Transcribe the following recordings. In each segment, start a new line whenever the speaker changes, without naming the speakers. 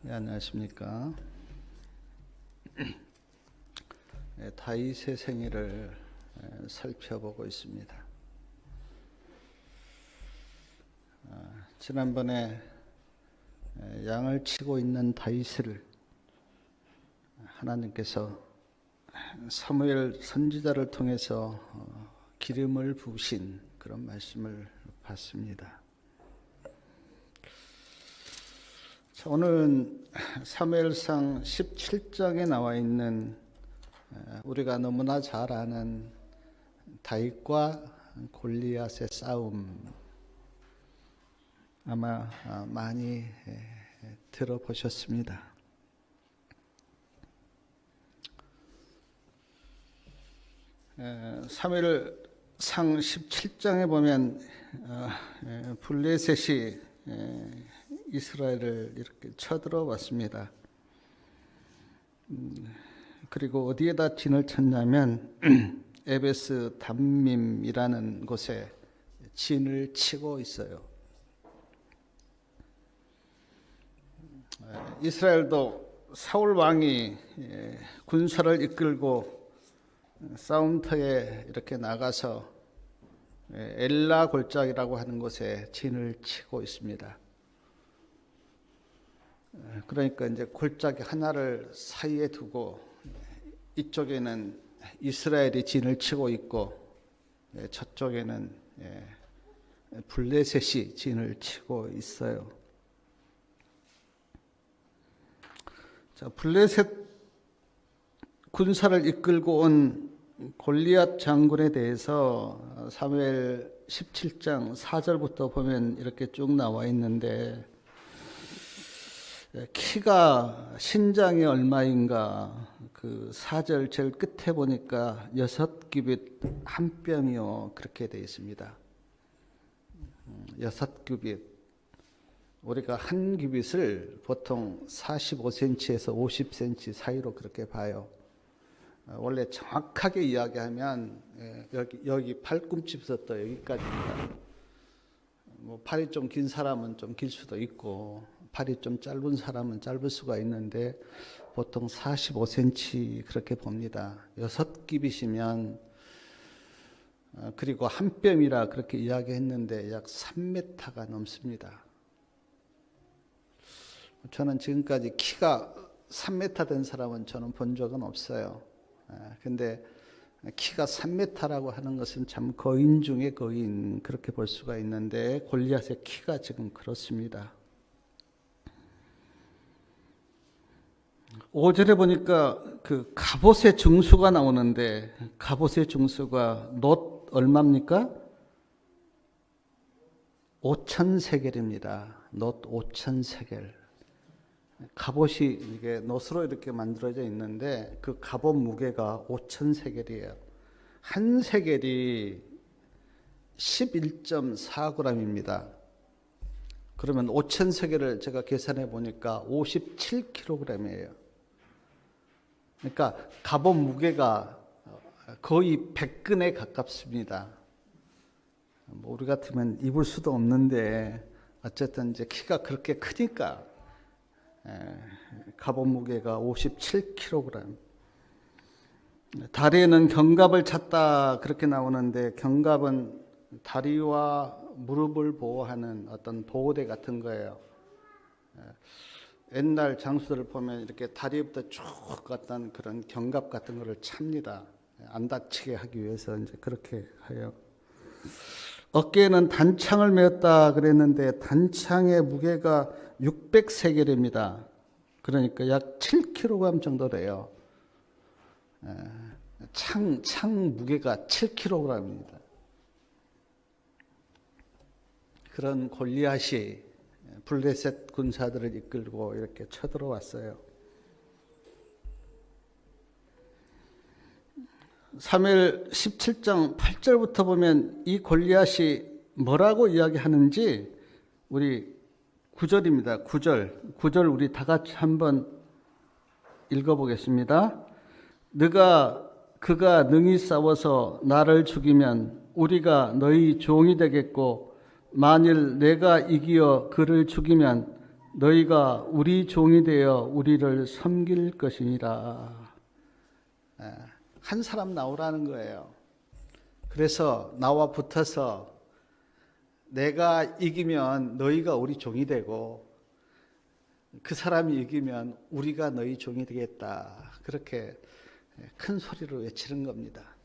네, 안녕하십니까. 다윗의 생애를 살펴보고 있습니다. 지난번에 양을 치고 있는 다윗을 하나님께서 사무엘 선지자를 통해서 기름을 부으신 그런 말씀을 봤습니다. 자, 오늘은 사무엘상 17장에 나와 있는 우리가 너무나 잘 아는 다윗과 골리앗의 싸움, 아마 많이 들어보셨습니다. 사무엘상 17장에 보면 블레셋이 이스라엘을 이렇게 쳐들어왔습니다. 그리고 어디에다 진을 쳤냐면 에베스 담밈이라는 곳에 진을 치고 있어요. 이스라엘도 사울 왕이 군사를 이끌고 싸움터에 이렇게 나가서 엘라 골짜기라고 하는 곳에 진을 치고 있습니다. 그러니까 이제 골짜기 하나를 사이에 두고 이쪽에는 이스라엘이 진을 치고 있고 저쪽에는 블레셋이 진을 치고 있어요. 자, 블레셋 군사를 이끌고 온 골리앗 장군에 대해서 사무엘 17장 4절부터 보면 이렇게 쭉 나와 있는데, 키가 신장이 얼마인가, 그 4절 제일 끝에 보니까 6규빗 한 뼘이요, 그렇게 되어 있습니다. 6규빗. 우리가 한 규빗을 보통 45cm에서 50cm 사이로 그렇게 봐요. 원래 정확하게 이야기하면 여기 팔꿈치부터 여기까지입니다. 뭐 팔이 좀 긴 사람은 좀 길 수도 있고 팔이 좀 짧은 사람은 짧을 수가 있는데 보통 45cm 그렇게 봅니다. 6규빗이면 그리고 한 뼘이라 그렇게 이야기했는데 약 3m가 넘습니다. 저는 지금까지 키가 3m 된 사람은 저는 본 적은 없어요. 근데 키가 3m라고 하는 것은 참 거인 중에 거인, 그렇게 볼 수가 있는데 골리앗의 키가 지금 그렇습니다. 5절에 보니까 그 갑옷의 중수가 나오는데, 갑옷의 중수가 놋 얼마입니까? 5,000세겔입니다. 놋 5,000세겔. 갑옷이 이게 놋으로 이렇게 만들어져 있는데 그 갑옷 무게가 5,000세겔이에요. 한 세겔이 11.4g입니다. 그러면 5,000세겔을 제가 계산해 보니까 57kg이에요. 그러니까 갑옷 무게가 거의 100근에 가깝습니다. 뭐 우리 같으면 입을 수도 없는데 어쨌든 이제 키가 그렇게 크니까 갑옷 무게가 57kg. 다리에는 견갑을 찼다 그렇게 나오는데, 견갑은 다리와 무릎을 보호하는 어떤 보호대 같은 거예요. 옛날 장수들을 보면 이렇게 다리부터 쭉 갔던 그런 견갑 같은 거를 찹니다. 안 다치게 하기 위해서 이제 그렇게 해요. 어깨에는 단창을 메었다 그랬는데 단창의 무게가 600세겔입니다. 그러니까 약 7kg 정도 돼요. 창 무게가 7kg입니다. 그런 골리앗이 블레셋 군사들을 이끌고 이렇게 쳐들어왔어요. 사무엘 17장 8절부터 보면 이 골리앗이 뭐라고 이야기하는지, 우리 9절입니다. 9절 우리 다 같이 한번 읽어보겠습니다. 그가 능히 싸워서 나를 죽이면 우리가 너희 종이 되겠고, 만일 내가 이기어 그를 죽이면 너희가 우리 종이 되어 우리를 섬길 것이니라. 한 사람 나오라는 거예요. 그래서 나와 붙어서 내가 이기면 너희가 우리 종이 되고 그 사람이 이기면 우리가 너희 종이 되겠다. 그렇게 큰 소리로 외치는 겁니다.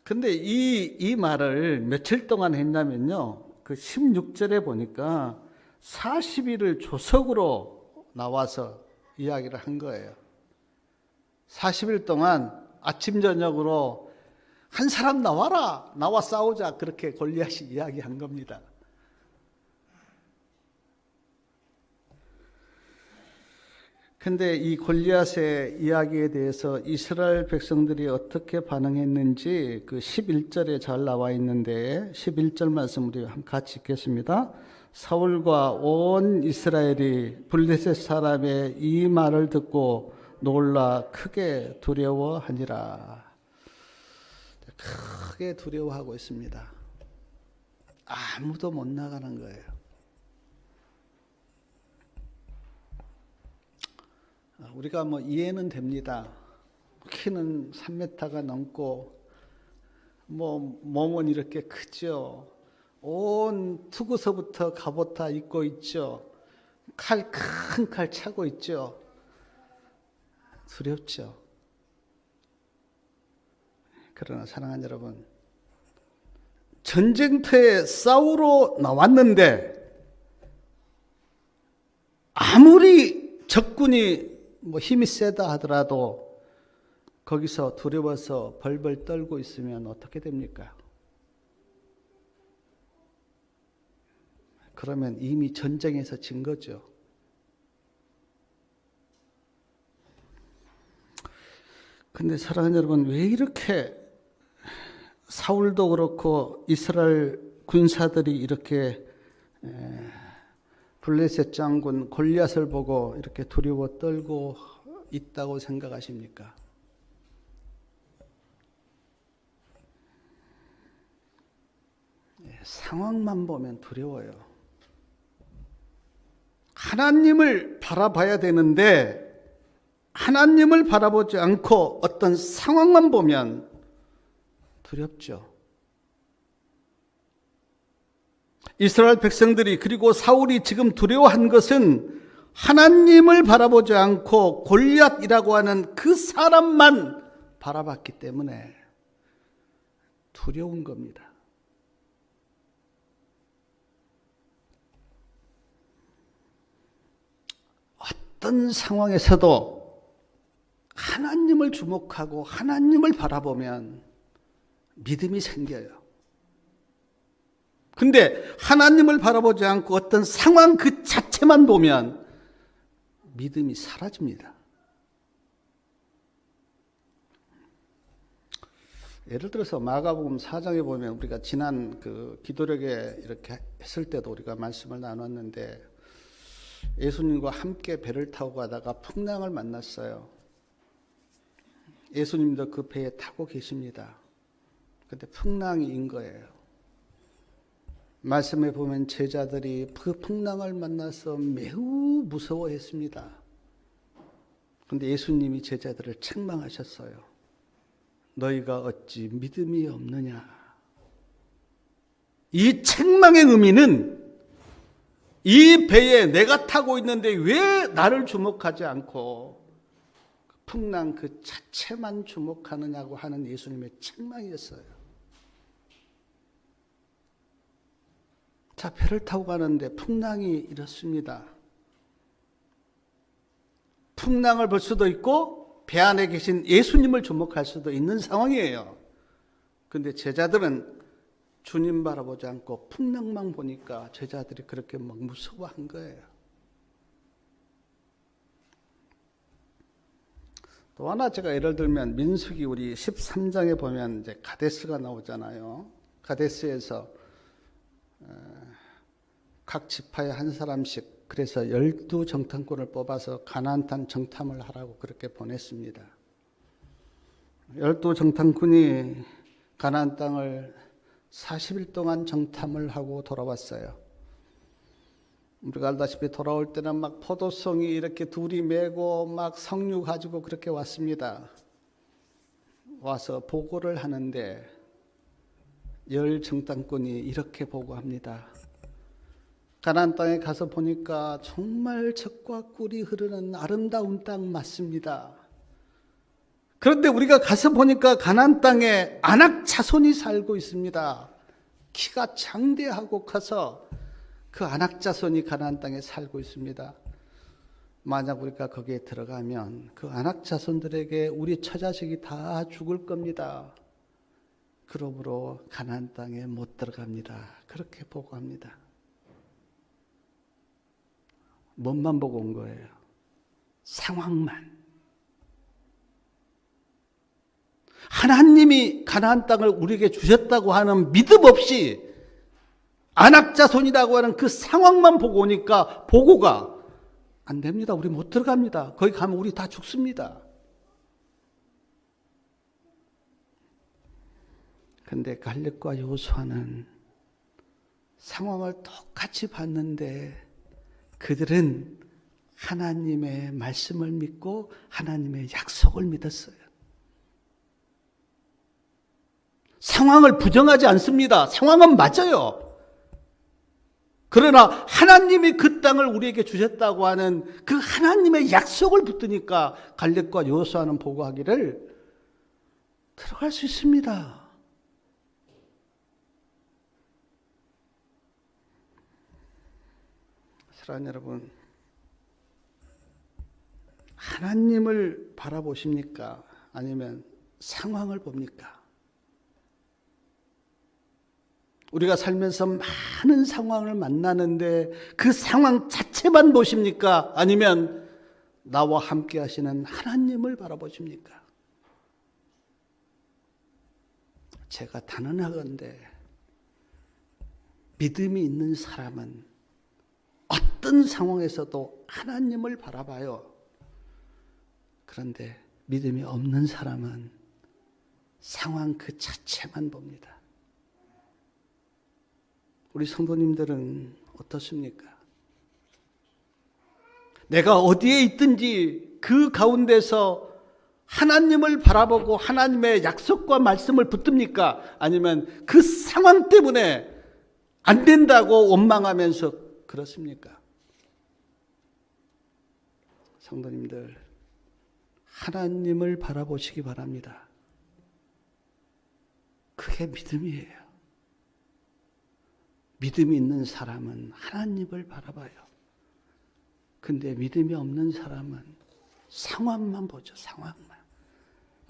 근데 이 말을 며칠 동안 했냐면요. 그 16절에 보니까 40일을 조석으로 나와서 이야기를 한 거예요. 40일 동안 아침 저녁으로 한 사람 나와라, 나와 싸우자, 그렇게 골리앗이 이야기한 겁니다. 근데 이 골리앗의 이야기에 대해서 이스라엘 백성들이 어떻게 반응했는지 그 11절에 잘 나와 있는데 11절 말씀 우리 같이 읽겠습니다. 사울과 온 이스라엘이 블레셋 사람의 이 말을 듣고 놀라 크게 두려워하니라. 크게 두려워하고 있습니다. 아무도 못 나가는 거예요. 우리가 뭐 이해는 됩니다. 키는 3m가 넘고 뭐 몸은 이렇게 크죠. 온 투구서부터 갑옷 다 입고 있죠. 큰 칼 차고 있죠. 두렵죠. 그러나 사랑하는 여러분, 전쟁터에 싸우러 나왔는데 아무리 적군이 뭐 힘이 세다 하더라도 거기서 두려워서 벌벌 떨고 있으면 어떻게 됩니까? 그러면 이미 전쟁에서 진 거죠. 근데 사랑하는 여러분, 왜 이렇게 사울도 그렇고 이스라엘 군사들이 이렇게 블레셋 장군 골리앗을 보고 이렇게 두려워 떨고 있다고 생각하십니까? 상황만 보면 두려워요. 하나님을 바라봐야 되는데 하나님을 바라보지 않고 어떤 상황만 보면 두렵죠. 이스라엘 백성들이 그리고 사울이 지금 두려워한 것은 하나님을 바라보지 않고 골리앗이라고 하는 그 사람만 바라봤기 때문에 두려운 겁니다. 어떤 상황에서도 하나님을 주목하고 하나님을 바라보면 믿음이 생겨요. 근데 하나님을 바라보지 않고 어떤 상황 그 자체만 보면 믿음이 사라집니다. 예를 들어서 마가복음 4장에 보면 우리가 지난 그 기도력에 이렇게 했을 때도 우리가 말씀을 나눴는데 예수님과 함께 배를 타고 가다가 풍랑을 만났어요. 예수님도 그 배에 타고 계십니다. 그때 풍랑이 인 거예요. 말씀에 보면 제자들이 그 풍랑을 만나서 매우 무서워했습니다. 그런데 예수님이 제자들을 책망하셨어요. 너희가 어찌 믿음이 없느냐. 이 책망의 의미는 이 배에 내가 타고 있는데 왜 나를 주목하지 않고 풍랑 그 자체만 주목하느냐고 하는 예수님의 책망이었어요. 자, 배를 타고 가는데 풍랑이 이렇습니다. 풍랑을 볼 수도 있고 배 안에 계신 예수님을 주목할 수도 있는 상황이에요. 그런데 제자들은 주님 바라보지 않고 풍랑만 보니까 제자들이 그렇게 막 무서워한 거예요. 또 하나 제가 예를 들면 민수기 우리 13장에 보면 이제 가데스가 나오잖아요. 가데스에서 각 지파에 한 사람씩 그래서 12정탐꾼을 뽑아서 가나안 땅 정탐을 하라고 그렇게 보냈습니다. 12정탐꾼이 가나안 땅을 40일 동안 정탐을 하고 돌아왔어요. 우리가 알다시피 돌아올 때는 막 포도송이 이렇게 둘이 메고 막 석류 가지고 그렇게 왔습니다. 와서 보고를 하는데 열 정탐꾼이 이렇게 보고합니다. 가나안 땅에 가서 보니까 정말 젖과 꿀이 흐르는 아름다운 땅 맞습니다. 그런데 우리가 가서 보니까 가나안 땅에 아낙 자손이 살고 있습니다. 키가 장대하고 커서 그 아낙 자손이 가나안 땅에 살고 있습니다. 만약 우리가 거기에 들어가면 그 아낙 자손들에게 우리 처자식이 다 죽을 겁니다. 그러므로 가나안 땅에 못 들어갑니다. 그렇게 보고합니다. 뭔만 보고 온 거예요? 상황만. 하나님이 가나안 땅을 우리에게 주셨다고 하는 믿음 없이 아낙 자손이라고 하는 그 상황만 보고 오니까 보고가 안 됩니다. 우리 못 들어갑니다. 거기 가면 우리 다 죽습니다. 그런데 갈렙과 여호수아는 상황을 똑같이 봤는데 그들은 하나님의 말씀을 믿고 하나님의 약속을 믿었어요. 상황을 부정하지 않습니다. 상황은 맞아요. 그러나 하나님이 그 땅을 우리에게 주셨다고 하는 그 하나님의 약속을 붙드니까 갈렙과 여호수아는 보고하기를 들어갈 수 있습니다. 사랑하는 여러분, 하나님을 바라보십니까? 아니면 상황을 봅니까? 우리가 살면서 많은 상황을 만나는데 그 상황 자체만 보십니까? 아니면 나와 함께 하시는 하나님을 바라보십니까? 제가 단언하건대 믿음이 있는 사람은 어떤 상황에서도 하나님을 바라봐요. 그런데 믿음이 없는 사람은 상황 그 자체만 봅니다. 우리 성도님들은 어떻습니까? 내가 어디에 있든지 그 가운데서 하나님을 바라보고 하나님의 약속과 말씀을 붙듭니까? 아니면 그 상황 때문에 안 된다고 원망하면서 그렇습니까? 성도님들, 하나님을 바라보시기 바랍니다. 그게 믿음이에요. 믿음이 있는 사람은 하나님을 바라봐요. 근데 믿음이 없는 사람은 상황만 보죠. 상황만.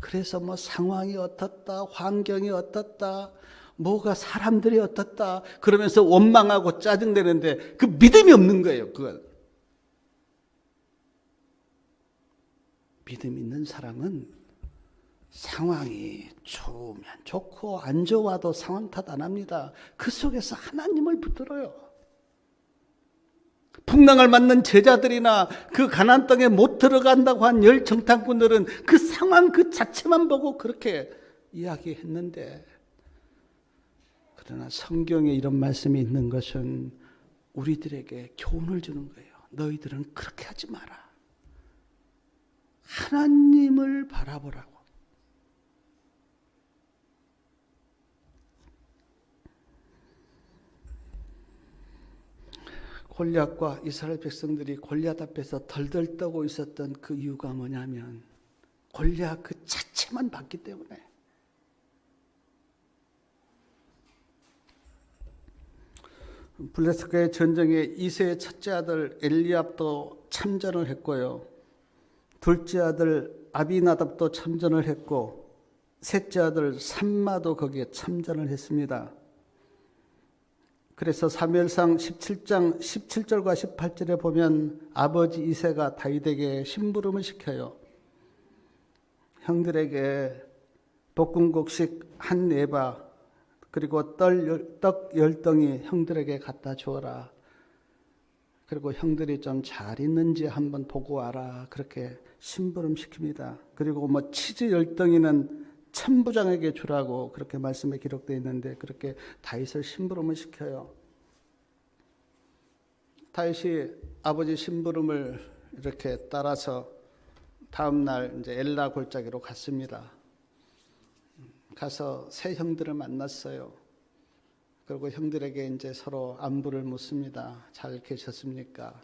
그래서 뭐 상황이 어떻다, 환경이 어떻다, 뭐가 사람들이 어떻다 그러면서 원망하고 짜증내는데 그 믿음이 없는 거예요. 그건. 믿음 있는 사람은 상황이 좋으면 좋고 안 좋아도 상황 탓 안 합니다. 그 속에서 하나님을 붙들어요. 풍랑을 맞는 제자들이나 그 가나안 땅에 못 들어간다고 한 열 정탐꾼들은 그 상황 그 자체만 보고 그렇게 이야기했는데, 그러나 성경에 이런 말씀이 있는 것은 우리들에게 교훈을 주는 거예요. 너희들은 그렇게 하지 마라. 하나님을 바라보라고. 골리앗과 이스라엘 백성들이 골리앗 앞에서 덜덜 떠고 있었던 그 이유가 뭐냐면 골리앗 그 자체만 봤기 때문에. 블레셋과의 전쟁에 이세의 첫째 아들 엘리압도 참전을 했고요. 둘째 아들 아비나답도 참전을 했고 셋째 아들 삼마도 거기에 참전을 했습니다. 그래서 사무엘상 17장 17절과 18절에 보면 아버지 이새가 다윗에게 심부름을 시켜요. 형들에게 볶음국식 한 네바 그리고 떡 10덩이 형들에게 갖다 주어라. 그리고 형들이 좀 잘 있는지 한번 보고 와라. 그렇게 심부름 시킵니다. 그리고 뭐 치즈 10덩이는 천부장에게 주라고 그렇게 말씀에 기록되어 있는데 그렇게 다윗을 심부름을 시켜요. 다윗이 아버지 심부름을 이렇게 따라서 다음 날 이제 엘라 골짜기로 갔습니다. 가서 세 형들을 만났어요. 그리고 형들에게 이제 서로 안부를 묻습니다. 잘 계셨습니까?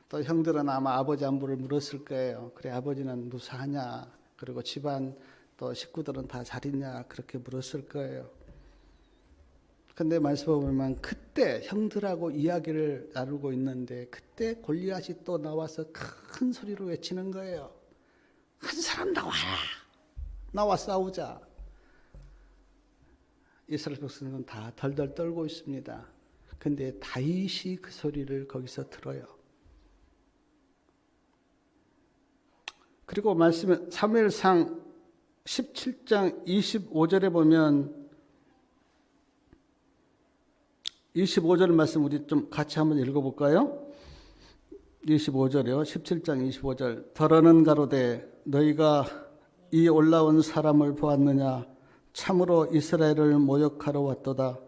또 형들은 아마 아버지 안부를 물었을 거예요. 그래, 아버지는 무사하냐? 그리고 집안 또 식구들은 다 잘 있냐? 그렇게 물었을 거예요. 근데 말씀을 보면 그때 형들하고 이야기를 나누고 있는데 그때 골리앗이 또 나와서 큰 소리로 외치는 거예요. 한 사람 나와라. 나와 싸우자. 이스라엘 백성은 다 덜덜 떨고 있습니다. 근데 다윗이 그 소리를 거기서 들어요. 그리고 말씀에 사무엘상 17장 25절에 보면 25절 말씀 우리 좀 같이 한번 읽어볼까요? 25절이요. 17장 25절. 더러는 가로되 너희가 이 올라온 사람을 보았느냐? 참으로 이스라엘을 모욕하러 왔도다.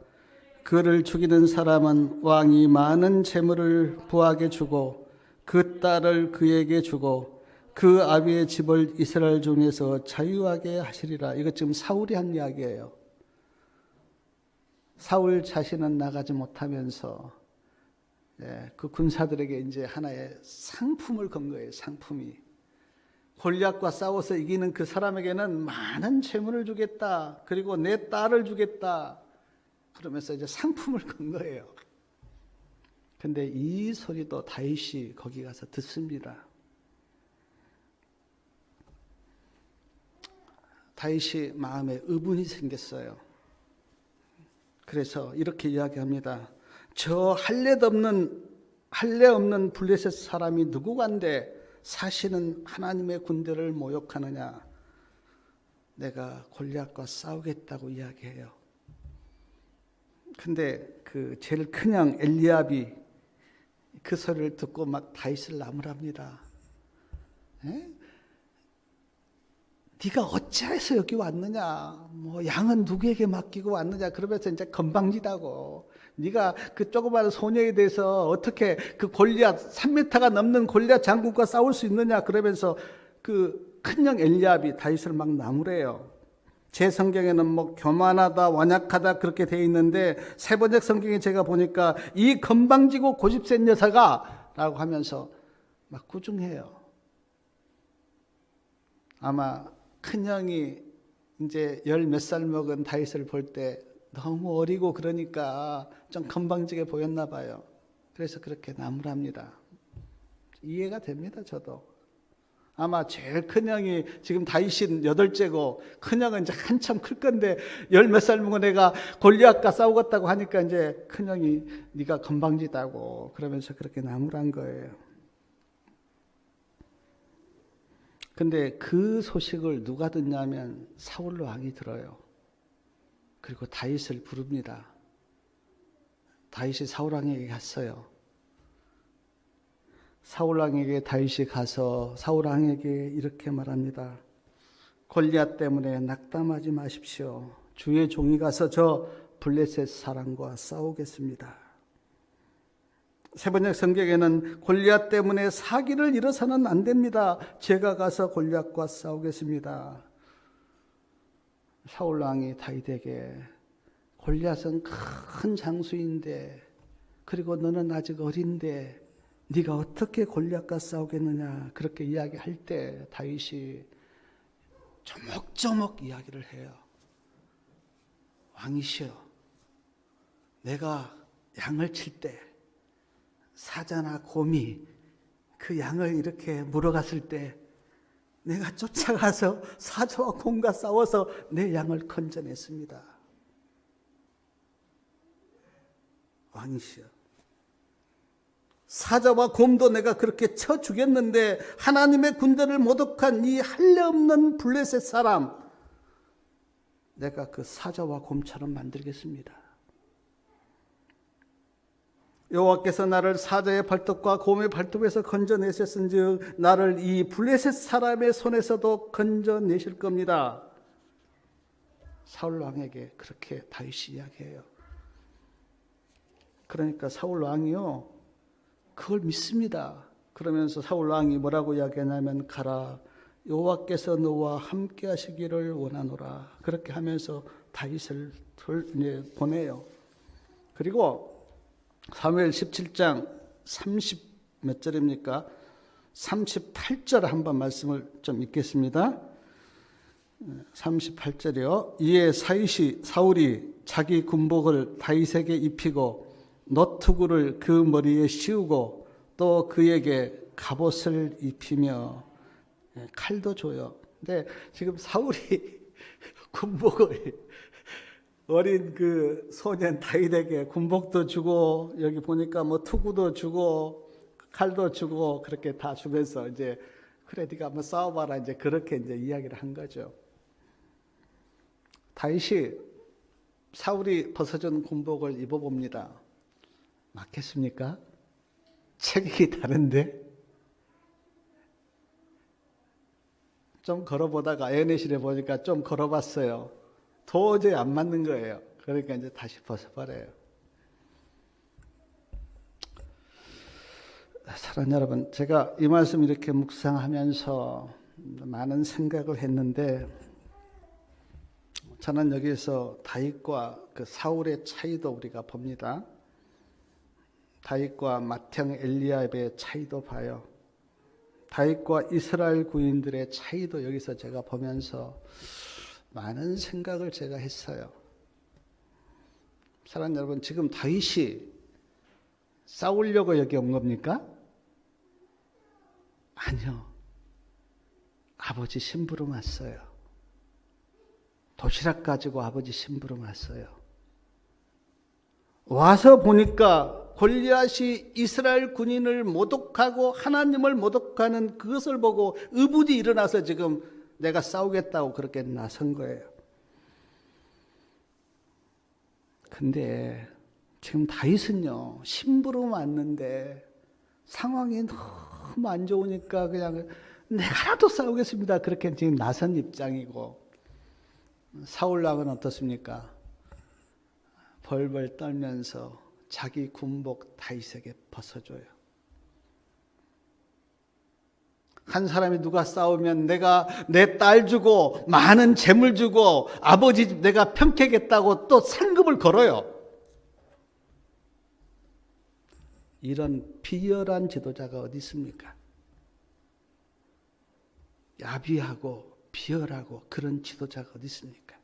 그를 죽이는 사람은 왕이 많은 재물을 부하게 주고 그 딸을 그에게 주고 그 아비의 집을 이스라엘 중에서 자유하게 하시리라. 이거 지금 사울이 한 이야기예요. 사울 자신은 나가지 못하면서 그 군사들에게 이제 하나의 상품을 건 거예요. 상품이. 골리앗과 싸워서 이기는 그 사람에게는 많은 재물을 주겠다. 그리고 내 딸을 주겠다. 그러면서 이제 상품을 건 거예요. 근데 이 소리도 다윗이 거기 가서 듣습니다. 다윗이 마음에 의문이 생겼어요. 그래서 이렇게 이야기합니다. 저 할례 없는 블레셋 사람이 누구간데 사실은 하나님의 군대를 모욕하느냐. 내가 골리앗과 싸우겠다고 이야기해요. 근데 그 제일 큰 형 엘리압이 그 소리를 듣고 막 다윗을 나무랍니다. 네가 어찌해서 여기 왔느냐? 뭐 양은 누구에게 맡기고 왔느냐? 그러면서 이제 건방지다고. 네가 그 조그마한 소녀에 대해서 어떻게 그 골리앗 3m가 넘는 골리앗 장군과 싸울 수 있느냐? 그러면서 그 큰 형 엘리압이 다윗을 막 나무래요. 제 성경에는 뭐 교만하다, 완약하다 그렇게 돼 있는데 세 번째 성경에 제가 보니까 이 건방지고 고집센 녀석아라고 하면서 막 꾸중해요. 아마 큰형이 이제 10 몇 살 먹은 다윗을 볼 때 너무 어리고 그러니까 좀 건방지게 보였나 봐요. 그래서 그렇게 나무랍니다. 이해가 됩니다. 저도. 아마 제일 큰형이 지금 다윗이 8째고 큰형은 이제 한참 클 건데 10 몇 살 먹은 애가 골리앗과 싸우겠다고 하니까 이제 큰형이 네가 건방지다고 그러면서 그렇게 나무란 거예요. 근데 그 소식을 누가 듣냐면 사울 왕이 들어요. 그리고 다윗을 부릅니다. 다윗이 사울 왕에게 갔어요. 사울 왕에게 다윗이 가서 사울 왕에게 이렇게 말합니다. 골리앗 때문에 낙담하지 마십시오. 주의 종이 가서 저 블레셋 사람과 싸우겠습니다. 세 번째 성경에는 골리앗 때문에 사기를 일어서는 안 됩니다. 제가 가서 골리앗과 싸우겠습니다. 사울 왕이 다윗에게 골리앗은 큰 장수인데 그리고 너는 아직 어린데 네가 어떻게 골리앗과 싸우겠느냐 그렇게 이야기할 때 다윗이 조목조목 이야기를 해요. 왕이시여, 내가 양을 칠 때 사자나 곰이 그 양을 이렇게 물어갔을 때 내가 쫓아가서 사자와 곰과 싸워서 내 양을 건져냈습니다. 왕이시여, 사자와 곰도 내가 그렇게 쳐 죽였는데 하나님의 군대를 모독한 이 할례 없는 블레셋 사람 내가 그 사자와 곰처럼 만들겠습니다. 여호와께서 나를 사자의 발톱과 곰의 발톱에서 건져내셨은즉 나를 이 블레셋 사람의 손에서도 건져내실 겁니다. 사울 왕에게 그렇게 다윗이 이야기해요. 그러니까 사울 왕이요, 그걸 믿습니다. 그러면서 사울 왕이 뭐라고 이야기하냐면 가라 여호와께서 너와 함께 하시기를 원하노라. 그렇게 하면서 다윗을 보내요. 그리고 사무엘 17장 30 몇 절입니까? 38절 한번 말씀을 좀 읽겠습니다. 38절이요. 이에 사울이 자기 군복을 다윗에게 입히고 너트구를 그 머리에 씌우고 또 그에게 갑옷을 입히며 칼도 줘요. 근데 지금 사울이 군복을 어린 그 소년 다윗에게 군복도 주고 여기 보니까 뭐 투구도 주고 칼도 주고 그렇게 다 주면서 이제 그래 네가 한번 싸워봐라 이제 그렇게 이제 이야기를 한 거죠. 다윗이 사울이 벗어준 군복을 입어봅니다. 맞겠습니까? 체격이 다른데 좀 걸어보다가 애내실에 보니까 좀 걸어봤어요. 도저히 안 맞는 거예요. 그러니까 이제 다시 벗어버려요. 사랑하는 여러분, 제가 이 말씀 이렇게 묵상하면서 많은 생각을 했는데 저는 여기서 다윗과 그 사울의 차이도 우리가 봅니다. 다윗과 맏형 엘리압의 차이도 봐요. 다윗과 이스라엘 군인들의 차이도 여기서 제가 보면서 많은 생각을 제가 했어요. 사랑하는 여러분, 지금 다윗이 싸우려고 여기 온 겁니까? 아니요. 아버지 심부름 왔어요. 도시락 가지고 아버지 심부름 왔어요. 와서 보니까 골리앗이 이스라엘 군인을 모독하고 하나님을 모독하는 그것을 보고 의붓이 일어나서 지금 내가 싸우겠다고 그렇게 나선 거예요. 근데 지금 다윗은요, 심부름 왔는데 상황이 너무 안 좋으니까 그냥 내가라도 싸우겠습니다. 그렇게 지금 나선 입장이고, 사울 왕은 어떻습니까? 벌벌 떨면서 자기 군복 다윗에게 벗어줘요. 한 사람이 누가 싸우면 내가 내 딸 주고 많은 재물 주고 아버지 집 내가 평택겠다고 또 상급을 걸어요. 이런 비열한 지도자가 어디 있습니까? 야비하고 비열하고 그런 지도자가 어디 있습니까?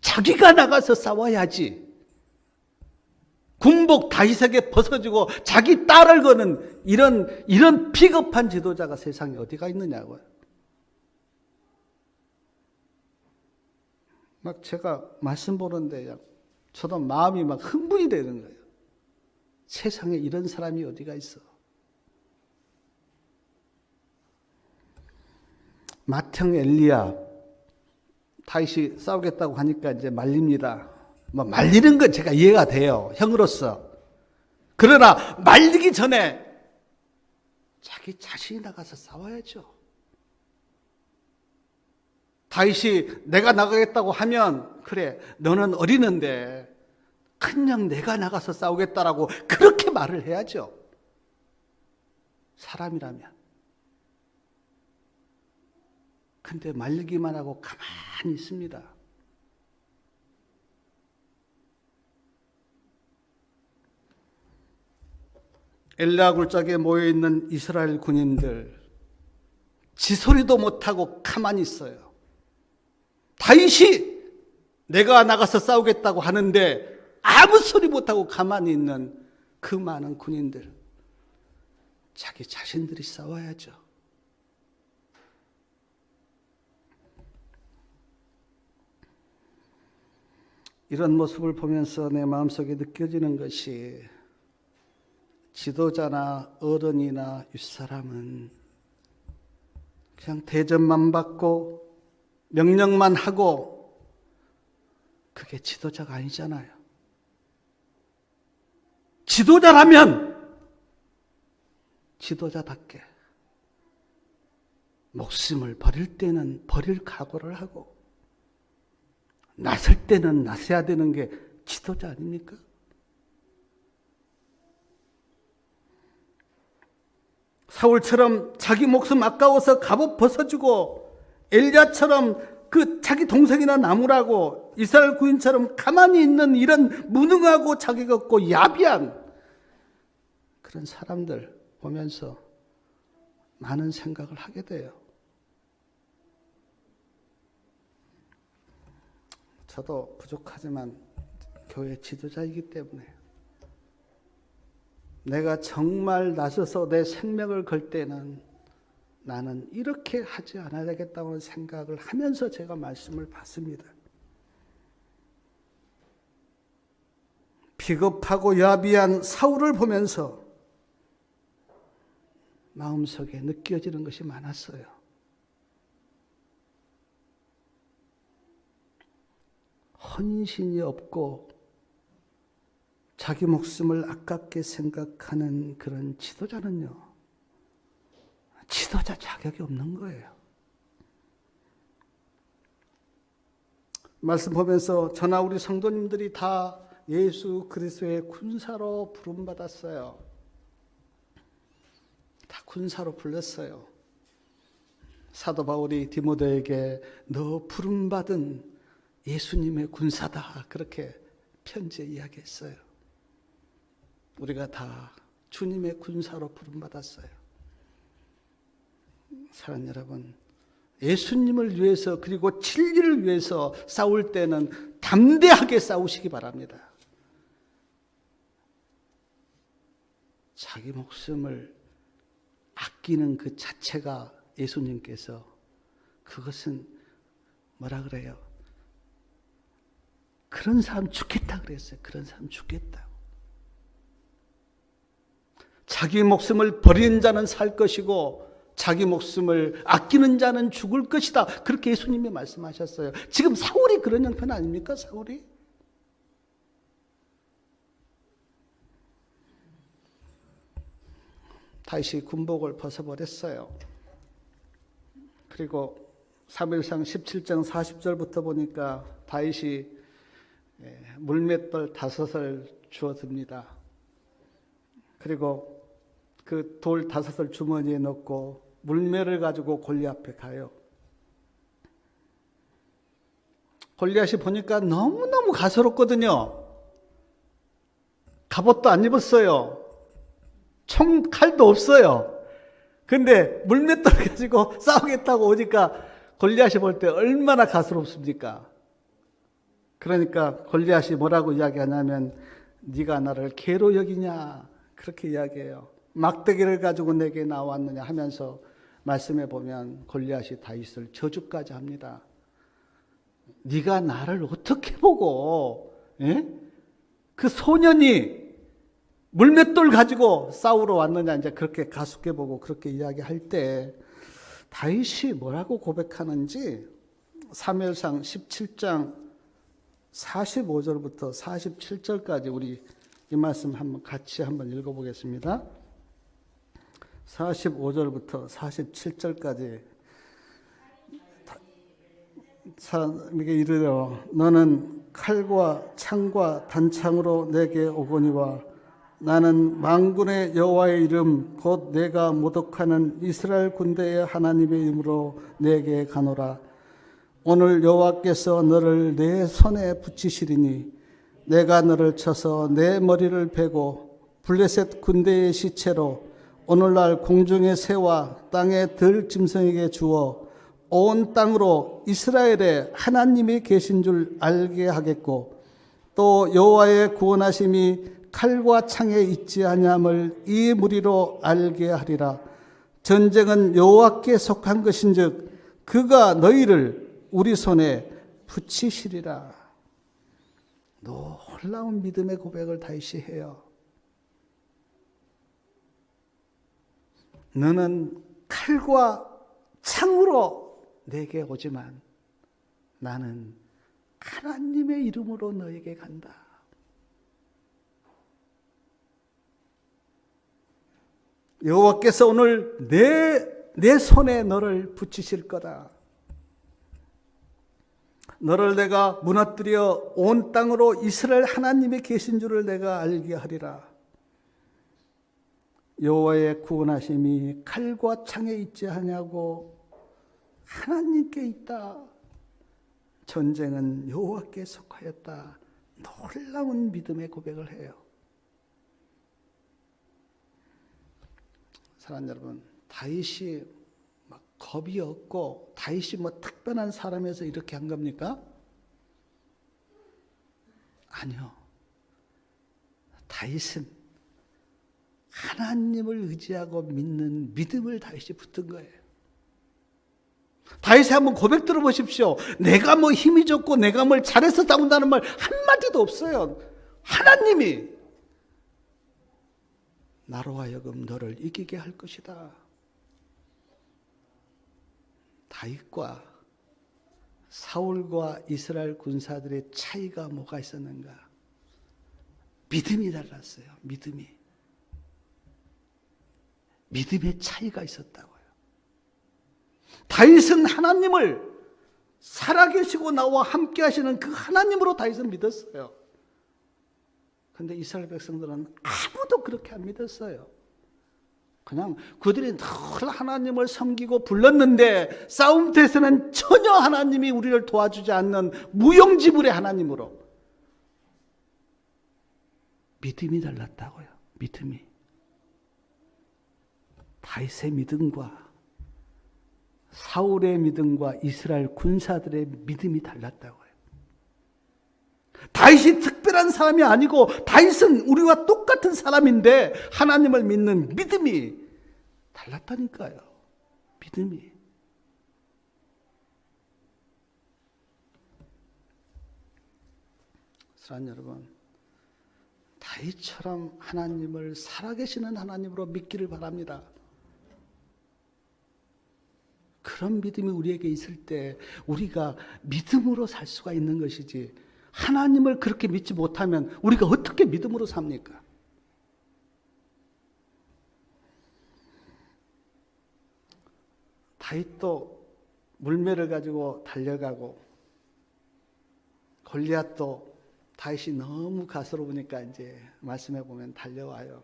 자기가 나가서 싸워야지. 군복 다윗에게 벗어주고 자기 딸을 거는 이런 비겁한 지도자가 세상에 어디가 있느냐고요. 막 제가 말씀 보는데 저도 마음이 막 흥분이 되는 거예요. 세상에 이런 사람이 어디가 있어. 맏형 엘리압, 다윗이 싸우겠다고 하니까 이제 말립니다. 뭐 말리는 건 제가 이해가 돼요. 형으로서. 그러나 말리기 전에 자기 자신이 나가서 싸워야죠. 다윗이 내가 나가겠다고 하면 그래 너는 어리는데 그냥 내가 나가서 싸우겠다라고 그렇게 말을 해야죠. 사람이라면. 근데 말리기만 하고 가만히 있습니다. 엘라 굴짝에 모여있는 이스라엘 군인들 지소리도 못하고 가만히 있어요. 다윗이 내가 나가서 싸우겠다고 하는데 아무 소리 못하고 가만히 있는 그 많은 군인들, 자기 자신들이 싸워야죠. 이런 모습을 보면서 내 마음속에 느껴지는 것이 지도자나 어른이나 윗사람은 그냥 대접만 받고 명령만 하고 그게 지도자가 아니잖아요. 지도자라면 지도자답게 목숨을 버릴 때는 버릴 각오를 하고 나설 때는 나서야 되는 게 지도자 아닙니까? 사울처럼 자기 목숨 아까워서 갑옷 벗어주고, 엘리야처럼 그 자기 동생이나 나무라고 이스라엘 구인처럼 가만히 있는 이런 무능하고 자기가 없고 야비한 그런 사람들 보면서 많은 생각을 하게 돼요. 저도 부족하지만 교회 지도자이기 때문에 내가 정말 나서서 내 생명을 걸 때는 나는 이렇게 하지 않아야 되겠다는 생각을 하면서 제가 말씀을 받습니다. 비겁하고 야비한 사울을 보면서 마음속에 느껴지는 것이 많았어요. 헌신이 없고 자기 목숨을 아깝게 생각하는 그런 지도자는요, 지도자 자격이 없는 거예요. 말씀 보면서 저나 우리 성도님들이 다 예수 그리스도의 군사로 부름받았어요. 다 군사로 불렀어요. 사도 바울이 디모데에게 너 부름받은 예수님의 군사다, 그렇게 편지에 이야기했어요. 우리가 다 주님의 군사로 부름받았어요. 사랑하는 여러분, 예수님을 위해서 그리고 진리를 위해서 싸울 때는 담대하게 싸우시기 바랍니다. 자기 목숨을 아끼는 그 자체가 예수님께서 그것은 뭐라 그래요? 그런 사람 죽겠다 그랬어요. 그런 사람 죽겠다. 자기 목숨을 버리는 자는 살 것이고 자기 목숨을 아끼는 자는 죽을 것이다. 그렇게 예수님이 말씀하셨어요. 지금 사울이 그런 형편 아닙니까? 사울이? 다시 군복을 벗어버렸어요. 그리고 사무엘상 17장 40절부터 보니까 다윗이 물맷돌 5을 주어듭니다. 그리고 그 돌 5을 주머니에 넣고 물매를 가지고 골리앗 앞에 가요. 골리앗이 보니까 너무너무 가소롭거든요. 갑옷도 안 입었어요. 총, 칼도 없어요. 근데 물맷돌 가지고 싸우겠다고 오니까 골리앗이 볼 때 얼마나 가소롭습니까? 그러니까 골리앗이 뭐라고 이야기하냐면 네가 나를 개로 여기냐, 그렇게 이야기해요. 막대기를 가지고 내게 나왔느냐 하면서 말씀해 보면 골리앗이 다윗을 저주까지 합니다. 네가 나를 어떻게 보고 그 소년이 물맷돌 가지고 싸우러 왔느냐, 이제 그렇게 가볍게 보고 그렇게 이야기할 때 다윗이 뭐라고 고백하는지 사무엘상 17장 45절부터 47절까지 우리 이 말씀 한번 같이 한번 읽어보겠습니다. 45절부터 47절까지 사람에게 이르러 너는 칼과 창과 단창으로 내게 오거니와 나는 만군의 여호와의 이름 곧 내가 모독하는 이스라엘 군대의 하나님의 이름으로 내게 가노라. 오늘 여호와께서 너를 내 손에 붙이시리니 내가 너를 쳐서 내 머리를 베고 블레셋 군대의 시체로 오늘날 공중의 새와 땅의 들짐승에게 주어 온 땅으로 이스라엘에 하나님이 계신 줄 알게 하겠고 또 여호와의 구원하심이 칼과 창에 있지 아니함을 이 무리로 알게 하리라. 전쟁은 여호와께 속한 것인즉 그가 너희를 우리 손에 붙이시리라. 놀라운 믿음의 고백을 다윗이 해요. 너는 칼과 창으로 내게 오지만 나는 하나님의 이름으로 너에게 간다. 여호와께서 오늘 내 손에 너를 붙이실 거다. 너를 내가 무너뜨려 온 땅으로 이스라엘 하나님이 계신 줄을 내가 알게 하리라. 여호와의 구원하심이 칼과 창에 있지 하냐고 하나님께 있다. 전쟁은 여호와께 속하였다. 놀라운 믿음의 고백을 해요. 사랑하는 여러분, 다윗이 막 겁이 없고 다윗이 뭐 특별한 사람에서 이렇게 한 겁니까? 아니요. 다윗은 하나님을 의지하고 믿는 믿음을 다윗이 붙은 거예요. 다윗이 한번 고백 들어보십시오. 내가 뭐 힘이 좋고 내가 뭘 잘해서 싸운다는 말 한마디도 없어요. 하나님이 나로 하여금 너를 이기게 할 것이다. 다윗과 사울과 이스라엘 군사들의 차이가 뭐가 있었는가? 믿음이 달랐어요. 믿음의 차이가 있었다고요. 다윗은 하나님을 살아계시고 나와 함께 하시는 그 하나님으로 다윗은 믿었어요. 그런데 이스라엘 백성들은 아무도 그렇게 안 믿었어요. 그냥 그들이 늘 하나님을 섬기고 불렀는데 싸움터에서는 전혀 하나님이 우리를 도와주지 않는 무용지물의 하나님으로 믿음이 달랐다고요. 믿음이. 다윗의 믿음과 사울의 믿음과 이스라엘 군사들의 믿음이 달랐다고요. 다윗이 특별한 사람이 아니고 다윗은 우리와 똑같은 사람인데 하나님을 믿는 믿음이 달랐다니까요. 믿음이. 사랑하는 여러분, 다윗처럼 하나님을 살아계시는 하나님으로 믿기를 바랍니다. 그런 믿음이 우리에게 있을 때 우리가 믿음으로 살 수가 있는 것이지, 하나님을 그렇게 믿지 못하면 우리가 어떻게 믿음으로 삽니까? 다윗도 물매를 가지고 달려가고 골리앗도 다윗이 너무 가스로우니까 이제 말씀해 보면 달려와요.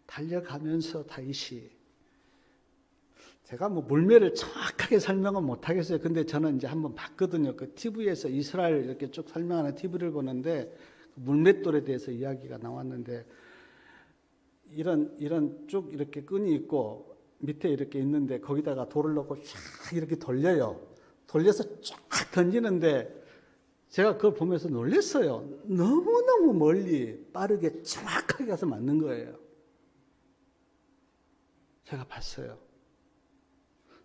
달려가면서 다윗이, 제가 뭐 물매를 정확하게 설명은 못 하겠어요. 근데 저는 이제 한번 봤거든요. 그 TV에서 이스라엘 이렇게 쭉 설명하는 TV를 보는데 물맷돌에 대해서 이야기가 나왔는데, 이런 쭉 이렇게 끈이 있고 밑에 이렇게 있는데 거기다가 돌을 넣고 쫙 이렇게 돌려요. 돌려서 쫙 던지는데 제가 그걸 보면서 놀랐어요. 너무너무 멀리 빠르게 정확하게 가서 맞는 거예요. 제가 봤어요.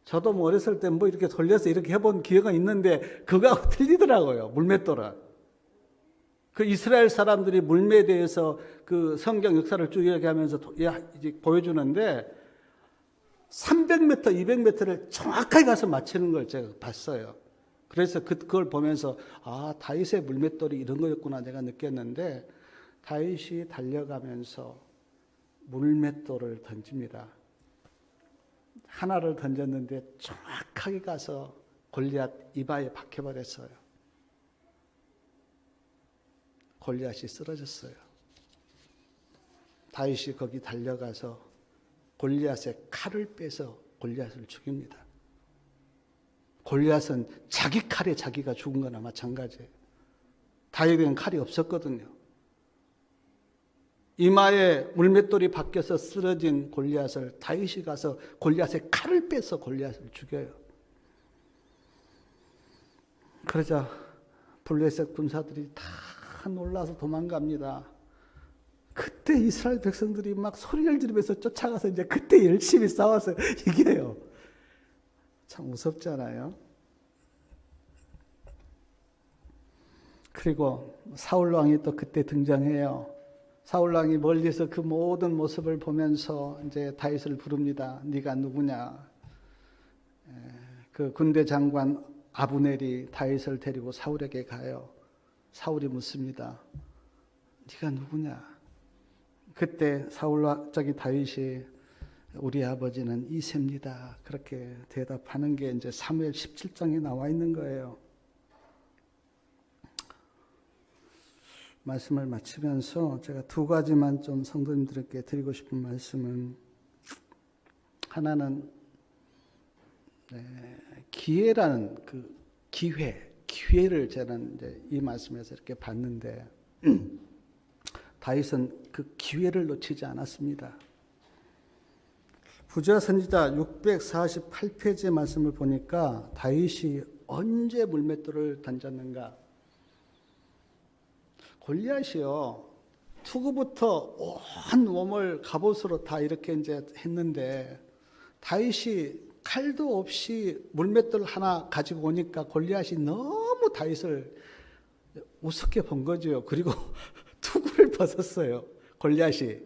저도 뭐 어렸을 때 뭐 이렇게 돌려서 이렇게 해본 기회가 있는데 그거하고 틀리더라고요. 물맷돌은. 그 이스라엘 사람들이 물매에 대해서 그 성경 역사를 쭉 이야기하면서 이제 보여주는데 300m, 200m를 정확하게 가서 맞추는 걸 제가 봤어요. 그래서 그걸 보면서 아, 다윗의 물맷돌이 이런 거였구나 내가 느꼈는데, 다윗이 달려가면서 물맷돌을 던집니다. 하나를 던졌는데 정확하게 가서 골리앗 이마에 박혀버렸어요. 골리앗이 쓰러졌어요. 다윗이 거기 달려가서 골리앗의 칼을 빼서 골리앗을 죽입니다. 골리앗은 자기 칼에 자기가 죽은 거나 마찬가지예요. 다윗에게는 칼이 없었거든요. 이마에 물맷돌이 박혀서 쓰러진 골리앗을 다윗이 가서 골리앗의 칼을 빼서 골리앗을 죽여요. 그러자 블레셋 군사들이 다 놀라서 도망갑니다. 그때 이스라엘 백성들이 막 소리를 지르면서 쫓아가서 이제 그때 열심히 싸워서 이겨요. 참 무섭잖아요. 그리고 사울 왕이 또 그때 등장해요. 사울 왕이 멀리서 그 모든 모습을 보면서 이제 다윗을 부릅니다. 네가 누구냐? 그 군대 장관 아브넬이 다윗을 데리고 사울에게 가요. 사울이 묻습니다. 네가 누구냐? 그때 다윗이 우리 아버지는 이새입니다. 그렇게 대답하는 게 이제 사무엘 17장에 나와 있는 거예요. 말씀을 마치면서 제가 두 가지만 좀 성도님들께 드리고 싶은 말씀은, 하나는 기회라는 그 기회를 저는 이제 이 말씀에서 이렇게 봤는데 다윗은 그 기회를 놓치지 않았습니다. 부지와 선지자 648페이지의 말씀을 보니까 다윗이 언제 물맷돌을 던졌는가? 골리앗이요, 투구부터 온 몸을 갑옷으로 다 이렇게 이제 했는데 다윗이 칼도 없이 물맷돌 하나 가지고 오니까 골리앗이 너무 다윗을 우습게 본 거죠. 그리고 투구를 벗었어요. 골리앗이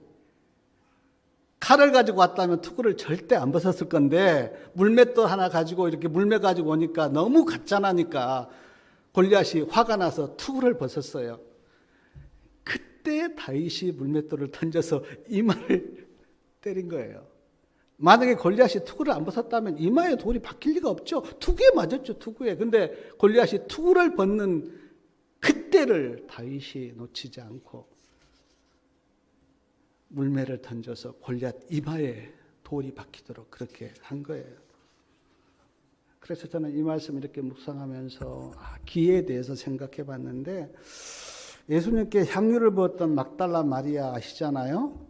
칼을 가지고 왔다면 투구를 절대 안 벗었을 건데 물맷돌 하나 가지고 이렇게 물매 가지고 오니까 너무 가짜나니까 골리앗이 화가 나서 투구를 벗었어요. 그때 다윗이 물맷돌을 던져서 이마를 때린 거예요. 만약에 골리앗이 투구를 안 벗었다면 이마에 돌이 박힐 리가 없죠. 투구에 맞았죠. 투구에. 근데 골리앗이 투구를 벗는 그때를 다윗이 놓치지 않고 물매를 던져서 골리앗 이마에 돌이 박히도록 그렇게 한 거예요. 그래서 저는 이 말씀 이렇게 묵상하면서 기회에 대해서 생각해 봤는데, 예수님께 향유를 부었던 막달라 마리아 아시잖아요?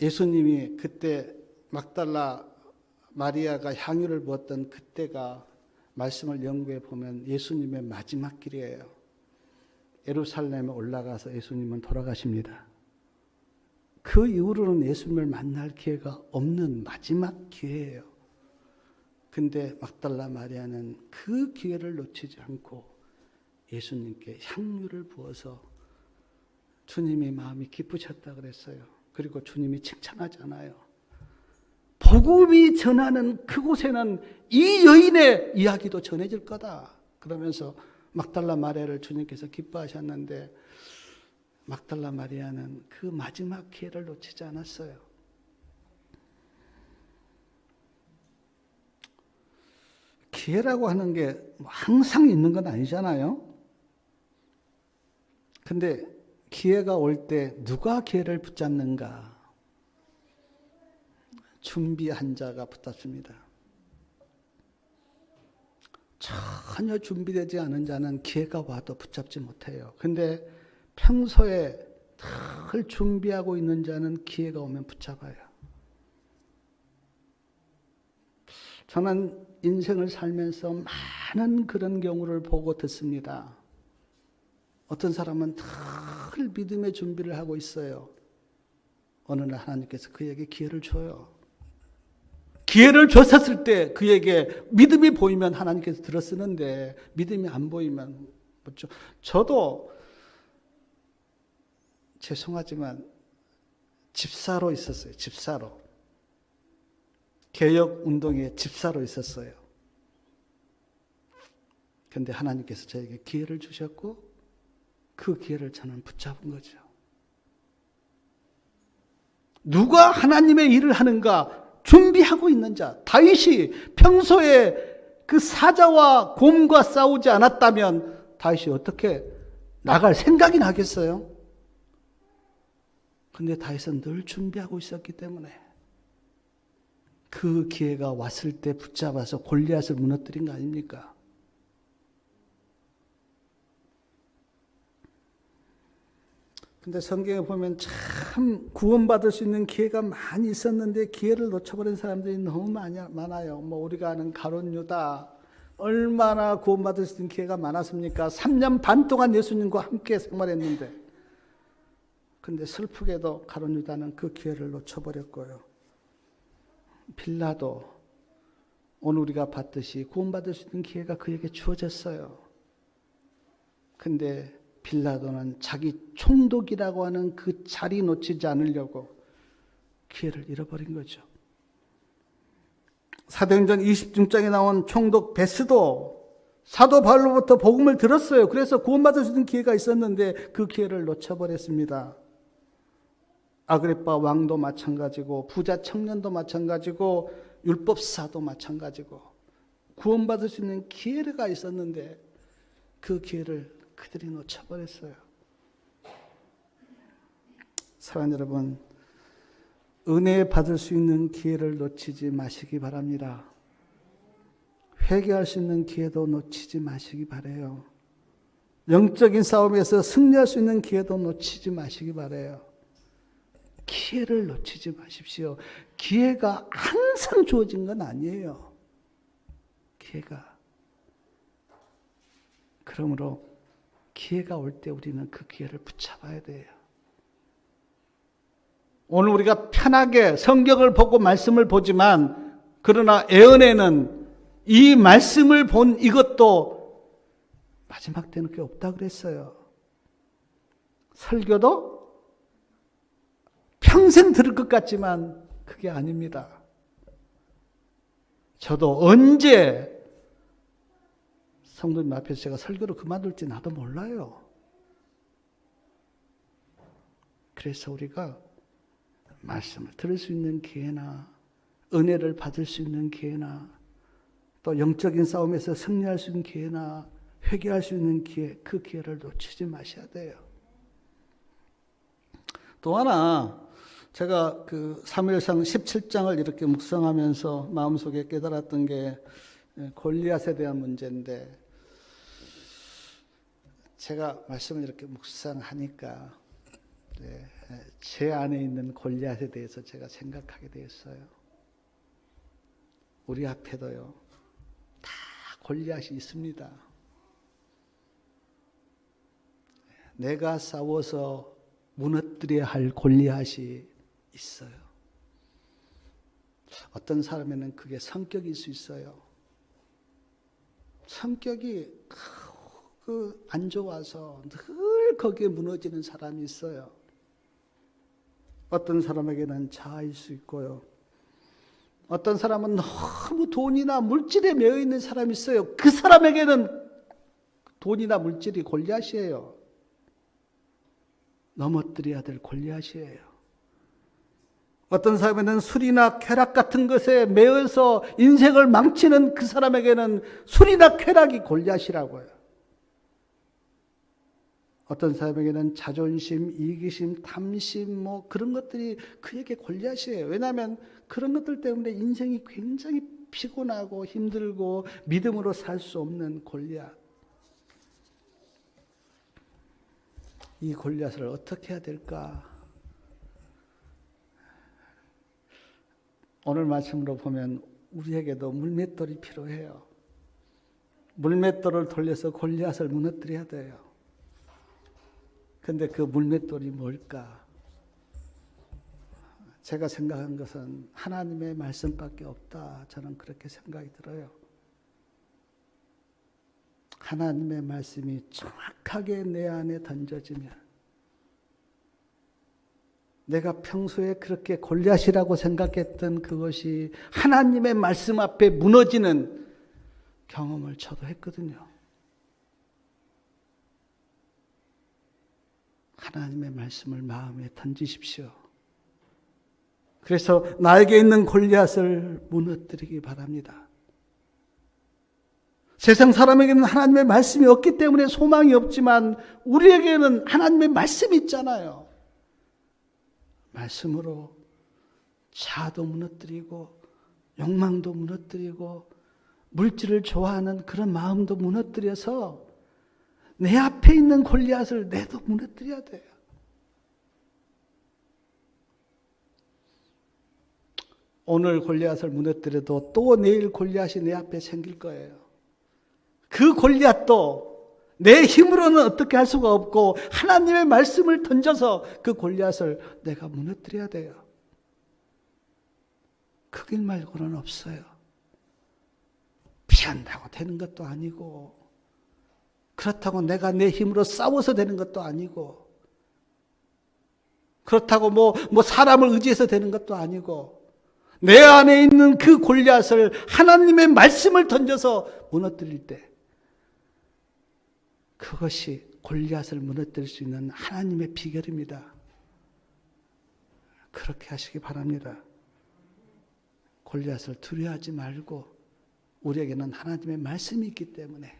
예수님이 그때 막달라 마리아가 향유를 부었던 그때가 말씀을 연구해 보면 예수님의 마지막 길이에요. 예루살렘에 올라가서 예수님은 돌아가십니다. 그 이후로는 예수님을 만날 기회가 없는 마지막 기회예요. 근데 막달라 마리아는 그 기회를 놓치지 않고 예수님께 향유를 부어서 주님이 마음이 기쁘셨다 그랬어요. 그리고 주님이 칭찬하잖아요. 복음이 전하는 그곳에는 이 여인의 이야기도 전해질 거다. 그러면서 막달라 마리아를 주님께서 기뻐하셨는데, 막달라 마리아는 그 마지막 기회를 놓치지 않았어요. 기회라고 하는 게 항상 있는 건 아니잖아요. 근데 기회가 올 때 누가 기회를 붙잡는가? 준비한 자가 붙잡습니다. 전혀 준비되지 않은 자는 기회가 와도 붙잡지 못해요. 근데 평소에 늘 준비하고 있는 자는 기회가 오면 붙잡아요. 저는 인생을 살면서 많은 그런 경우를 보고 듣습니다. 어떤 사람은 늘 믿음의 준비를 하고 있어요. 어느 날 하나님께서 그에게 기회를 줘요. 기회를 줬었을 때 그에게 믿음이 보이면 하나님께서 들어쓰는데 믿음이 안 보이면 묻죠. 저도 죄송하지만 집사로 있었어요. 집사로. 개혁운동의 집사로 있었어요. 그런데 하나님께서 저에게 기회를 주셨고 그 기회를 저는 붙잡은 거죠. 누가 하나님의 일을 하는가? 준비하고 있는 자. 다윗이 평소에 그 사자와 곰과 싸우지 않았다면 다윗이 어떻게 나갈 생각이 나겠어요? 근데 다윗은 늘 준비하고 있었기 때문에 그 기회가 왔을 때 붙잡아서 골리앗을 무너뜨린 거 아닙니까? 근데 성경에 보면 참 구원받을 수 있는 기회가 많이 있었는데 기회를 놓쳐버린 사람들이 너무 많아요. 우리가 아는 가룟 유다, 얼마나 구원받을 수 있는 기회가 많았습니까? 3년 반 동안 예수님과 함께 생활했는데, 근데 슬프게도 가룟 유다는 그 기회를 놓쳐버렸고요. 빌라도 오늘 우리가 봤듯이 구원받을 수 있는 기회가 그에게 주어졌어요. 근데 빌라도는 자기 총독이라고 하는 그 자리 놓치지 않으려고 기회를 잃어버린 거죠. 사도행전 20장에 나온 총독 베스도 사도 바울로부터 복음을 들었어요. 그래서 구원받을 수 있는 기회가 있었는데 그 기회를 놓쳐버렸습니다. 아그리빠 왕도 마찬가지고 부자 청년도 마찬가지고 율법사도 마찬가지고 구원받을 수 있는 기회가 있었는데 그 기회를 그들이 놓쳐버렸어요. 사랑하는 여러분, 은혜 받을 수 있는 기회를 놓치지 마시기 바랍니다. 회개할 수 있는 기회도 놓치지 마시기 바라요. 영적인 싸움에서 승리할 수 있는 기회도 놓치지 마시기 바라요. 기회를 놓치지 마십시오. 기회가 항상 주어진 건 아니에요. 기회가. 그러므로 기회가 올 때 우리는 그 기회를 붙잡아야 돼요. 오늘 우리가 편하게 성경을 보고 말씀을 보지만, 그러나 예언에는 이 말씀을 본 이것도 마지막 때는 게 없다 그랬어요. 설교도 평생 들을 것 같지만 그게 아닙니다. 저도 언제 성도님 앞에서 제가 설교를 그만둘지 나도 몰라요. 그래서 우리가 말씀을 들을 수 있는 기회나 은혜를 받을 수 있는 기회나 또 영적인 싸움에서 승리할 수 있는 기회나 회개할 수 있는 기회, 그 기회를 놓치지 마셔야 돼요. 또 하나, 제가 그 사무엘상 17장을 이렇게 묵상하면서 마음속에 깨달았던 게 골리앗에 대한 문제인데, 제가 말씀을 이렇게 묵상하니까 제 안에 있는 골리앗에 대해서 제가 생각하게 되었어요. 우리 앞에도요, 다 골리앗이 있습니다. 내가 싸워서 무너뜨려야 할 골리앗이 있어요. 어떤 사람에는 그게 성격일 수 있어요. 성격이 안 좋아서 늘 거기에 무너지는 사람이 있어요. 어떤 사람에게는 자아일 수 있고요. 어떤 사람은 너무 돈이나 물질에 매여 있는 사람이 있어요. 그 사람에게는 돈이나 물질이 골리앗이에요. 넘어뜨려야 될 골리앗이에요. 어떤 사람에는 술이나 쾌락 같은 것에 매여서 인생을 망치는 그 사람에게는 술이나 쾌락이 골리앗이라고요. 어떤 사람에게는 자존심, 이기심, 탐심 그런 것들이 그에게 골리앗이에요. 왜냐하면 그런 것들 때문에 인생이 굉장히 피곤하고 힘들고 믿음으로 살 수 없는 골리앗. 이 골리앗을 어떻게 해야 될까? 오늘 말씀으로 보면 우리에게도 물맷돌이 필요해요. 물맷돌을 돌려서 골리앗을 무너뜨려야 돼요. 근데 그 물맷돌이 뭘까? 제가 생각한 것은 하나님의 말씀밖에 없다. 저는 그렇게 생각이 들어요. 하나님의 말씀이 정확하게 내 안에 던져지면, 내가 평소에 그렇게 골리앗이라고 생각했던 그것이 하나님의 말씀 앞에 무너지는 경험을 저도 했거든요. 하나님의 말씀을 마음에 던지십시오. 그래서 나에게 있는 골리앗을 무너뜨리기 바랍니다. 세상 사람에게는 하나님의 말씀이 없기 때문에 소망이 없지만 우리에게는 하나님의 말씀이 있잖아요. 말씀으로 자아도 무너뜨리고 욕망도 무너뜨리고 물질을 좋아하는 그런 마음도 무너뜨려서 내 앞에 있는 골리앗을 내도 무너뜨려야 돼요. 오늘 골리앗을 무너뜨려도 또 내일 골리앗이 내 앞에 생길 거예요. 그 골리앗도 내 힘으로는 어떻게 할 수가 없고 하나님의 말씀을 던져서 그 골리앗을 내가 무너뜨려야 돼요. 그 길 말고는 없어요. 피한다고 되는 것도 아니고, 그렇다고 내가 내 힘으로 싸워서 되는 것도 아니고, 그렇다고 뭐 사람을 의지해서 되는 것도 아니고, 내 안에 있는 그 골리앗을 하나님의 말씀을 던져서 무너뜨릴 때, 그것이 골리앗을 무너뜨릴 수 있는 하나님의 비결입니다. 그렇게 하시기 바랍니다. 골리앗을 두려워하지 말고, 우리에게는 하나님의 말씀이 있기 때문에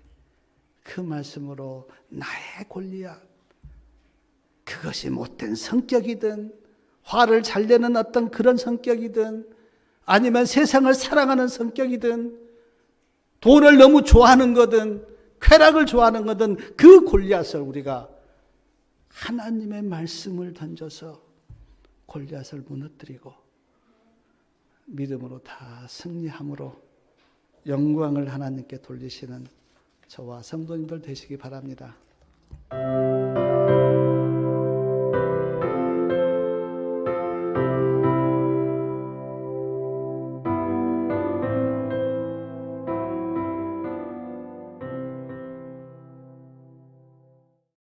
그 말씀으로 나의 골리앗, 그것이 못된 성격이든 화를 잘 내는 어떤 그런 성격이든 아니면 세상을 사랑하는 성격이든 돈을 너무 좋아하는 거든 쾌락을 좋아하는 거든 그 골리앗을 우리가 하나님의 말씀을 던져서 골리앗을 무너뜨리고 믿음으로 다 승리함으로 영광을 하나님께 돌리시는 저와 성도님들 되시기 바랍니다.